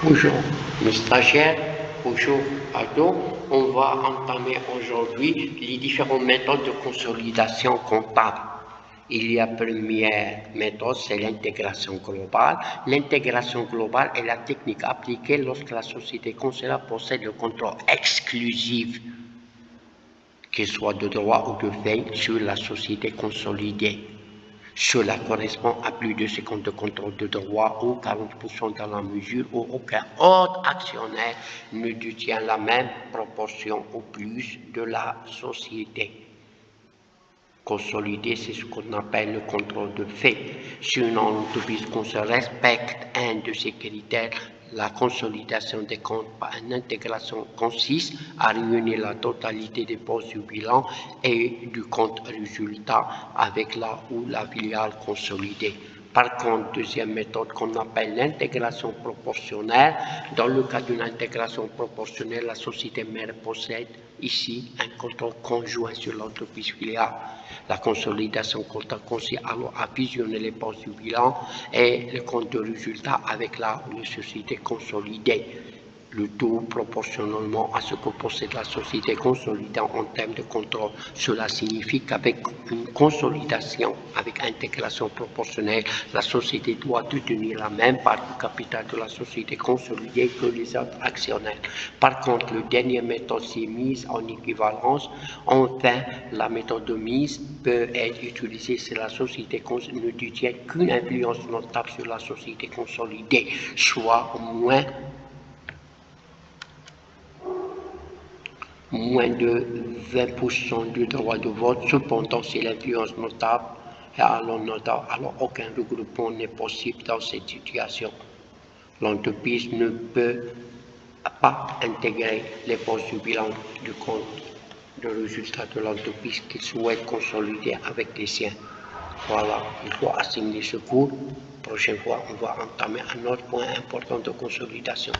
Bonjour mes stagiaires, bonjour à tous. On va entamer aujourd'hui les différentes méthodes de consolidation comptable. Il y a première méthode, c'est l'intégration globale. L'intégration globale est la technique appliquée lorsque la société concernée possède le contrôle exclusif, qu'il soit de droit ou de fait, sur la société consolidée. Cela correspond à plus de 50 de contrôle de droit ou 40% dans la mesure où aucun autre actionnaire ne détient la même proportion ou plus de la société consolidée. C'est ce qu'on appelle le contrôle de fait. Si une entreprise respecte un de ces critères, la consolidation des comptes par une intégration consiste à réunir la totalité des postes du bilan et du compte résultat avec la ou la filiale consolidée. Par contre, deuxième méthode qu'on appelle l'intégration proportionnelle. Dans le cas d'une intégration proportionnelle, la société mère possède ici un contrôle conjoint sur l'entreprise filiale. La consolidation comptable consiste alors à fusionner les postes du bilan et le compte de résultat avec la ou les sociétés consolidées. Le tout proportionnellement à ce que possède la société consolidée en termes de contrôle. Cela signifie qu'avec une consolidation, avec intégration proportionnelle, la société doit détenir la même part du capital de la société consolidée que les autres actionnaires. Par contre, la dernière méthode, c'est mise en équivalence. Enfin, la méthode de mise peut être utilisée si la société ne détient qu'une influence notable sur la société consolidée, soit moins de 20% du droit de vote. Cependant, si l'influence notable est alors notable, alors aucun regroupement n'est possible dans cette situation. L'entreprise ne peut pas intégrer les postes du bilan du compte de résultat de l'entreprise qu'il souhaite consolider avec les siens. Voilà, il faut assigner ce cours. Prochaine fois, on va entamer un autre point important de consolidation.